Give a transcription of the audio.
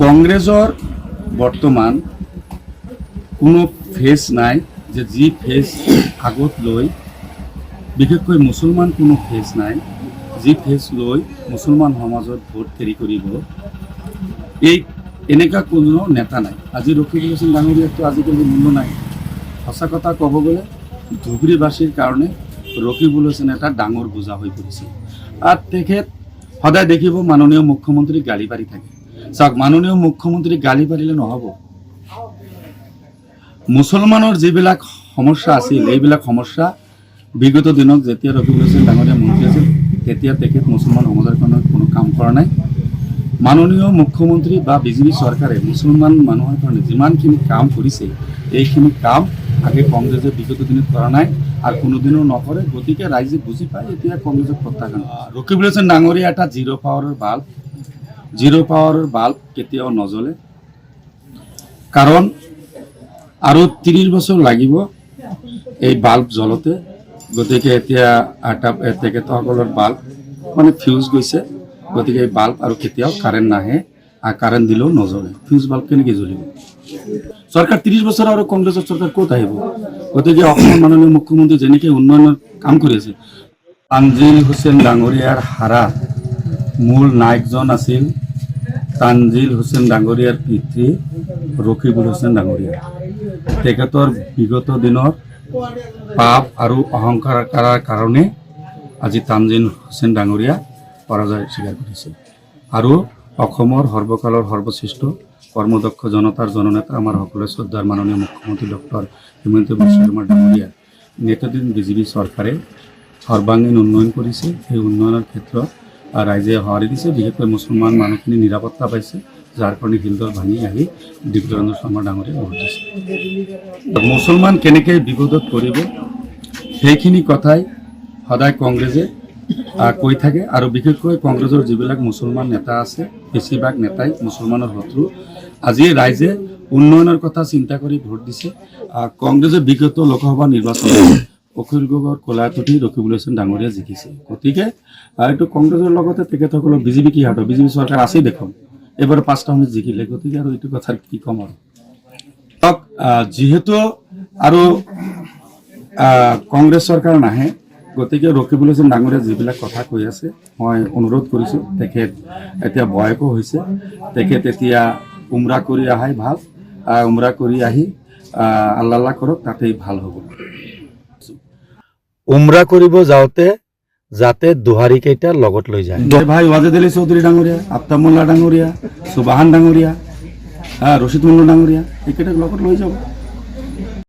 কংগ্ৰেছৰ বৰ্তমান কোনো ফেচ নাই যে যি ফেচ আগত লৈ বিশেষকৈ মুছলমান কোনো ফেচ নাই যি ফেচ লৈ মুছলমান সমাজত ভোট কেৰি কৰিব এই এনেকুৱা কোনো নেতা নাই। আজি ৰকিবুল হুছেইন ডাঙৰীয়াটো আজিকালি মূল্য নাই। সঁচা কথা ক'ব গ'লে ধুবুৰীবাসীৰ কাৰণে ৰকিবুল হুছেইন এটা ডাঙৰ বোজা হৈ পৰিছে। আৰু তেখেত সদায় দেখিব মাননীয় মুখ্যমন্ত্ৰীক গালি পাৰি থাকে। চাওক, মাননীয় মুখ্যমন্ত্ৰীক গালি পাৰিলে নহ'ব। মুছলমানৰ যিবিলাক সমস্যা আছিল এইবিলাক সমস্যা বিগত দিনত যেতিয়া ৰকিবুল হুছেইন ডাঙৰীয়া মন্ত্ৰী আছিল তেতিয়া তেখেত মুছলমান সমাজৰ কাৰণে কোনো কাম কৰা নাই। মাননীয় মুখ্যমন্ত্ৰী বা বিজেপি চৰকাৰে মুছলমান মানুহৰ কাৰণে যিমানখিনি কাম কৰিছে এইখিনি কাম আগে কংগ্ৰেছে বিগত দিনত কৰা নাই আৰু কোনোদিনো নকৰে। গতিকে ৰাইজে বুজি পায় এতিয়া কংগ্ৰেছক প্ৰত্যাখ্যান। ৰকিবুল হুছেইন ডাঙৰীয়া এটা জিৰ' পাৱাৰৰ বাল্ব কেতিয়াও নজ্বলে, কাৰণ আৰু 30 বছৰ লাগিব এই বাল্ব জ্বলতে। গতিকে এতিয়া তেখেতসকলৰ বাল্ব মানে ফিউজ গৈছে। গতিকে এই বাল্ব আৰু কেতিয়াও কাৰেণ্ট নাহে আৰু কাৰেণ্ট দিলেও নজ্বলে। ফিউজ বাল্ব কেনেকৈ জ্বলিব? চৰকাৰ 30 বছৰ আৰু কংগ্ৰেছৰ চৰকাৰ ক'ত আহিব? গতিকে অসমৰ মাননীয় মুখ্যমন্ত্ৰী যেনেকৈ উন্নয়নৰ কাম কৰি আছে, তানজিল হুছেইন ডাঙৰীয়াৰ হাৰাত মূল নায়কজন আছিল তানজিল হুছেইন ডাঙৰীয়াৰ পিতৃ ৰকিবুল হুছেইন ডাঙৰীয়া। তেখেতৰ বিগত দিনৰ পাপ আৰু অহংকাৰ কৰাৰ কাৰণে আজি তানজিল হুছেইন ডাঙৰীয়া পৰাজয় স্বীকাৰ কৰিছে। আৰু অসমৰ সৰ্বকালৰ সৰ্বশ্ৰেষ্ঠ কৰ্মদক্ষ জনতাৰ জননেতা আমাৰ সকলোৰে শ্ৰদ্ধাৰ মাননীয় মুখ্যমন্ত্ৰী ডক্টৰ হিমন্ত বিশ্ব শৰ্মা ডাঙৰীয়াৰ নেতৃত্বাধীন বিজেপি চৰকাৰে সৰ্বাংগীন উন্নয়ন কৰিছে। সেই উন্নয়নৰ ক্ষেত্ৰত ৰাইজে সঁহাৰি দিছে। বিশেষকৈ মুছলমান মানুহখিনি নিৰাপত্তা পাইছে, যাৰ কাৰণে শিলডৰ ভাঙি আহি দিব্যৰঞ্জন শৰ্মা ডাঙৰীয়া ভোট দিছে। মুছলমান কেনেকৈ বিপদত পৰিব সেইখিনি কথাই সদায় কংগ্ৰেছে কৈ থাকে। আৰু বিশেষকৈ কংগ্ৰেছৰ যিবিলাক মুছলমান নেতা আছে বেছিভাগ নেতাই মুছলমানৰ শত্ৰু। আজি ৰাইজে উন্নয়নৰ কথা চিন্তা কৰি ভোট দিছে। কংগ্ৰেছে বিগত লোকসভা নিৰ্বাচনত অখিল গগৈৰ কলাতুটি ৰকিবুল হুছেইন ডাঙৰীয়া জিকিছে। গতিকে এইটো কংগ্ৰেছৰ লগতে তেখেতসকলৰ বিজেপি কি হাত বিজেপি চৰকাৰ আছেই দেখোন, এইবাৰ 5টা সময় জিকিলে। গতিকে আৰু এইটো কথাৰ কি ক'ম আৰু। যিহেতু আৰু কংগ্ৰেছ চৰকাৰ নাহে, গতিকে ৰকিবুল হুছেইন ডাঙৰীয়া যিবিলাক কথা কৈ আছে মই অনুৰোধ কৰিছোঁ, তেখেত এতিয়া বয়সো হৈছে, তেখেত এতিয়া উমৰা কৰি অহাই ভাল। উমৰা কৰি আহি আল্লাহ কৰক, তাতেই ভাল হ'ব। উমৰা কৰিব যাওঁতে যাতে দোহাৰী কেইটা লগত লৈ যায়। ভাই ৱাজেদ আলী চৌধুৰী ডাঙৰীয়া, আফতাব মোল্লা ডাঙৰীয়া, সুবাহান ডাঙৰীয়া, ৰচিদ মোল্লা ডাঙৰীয়া এইকেইটাক লগত লৈ যাব।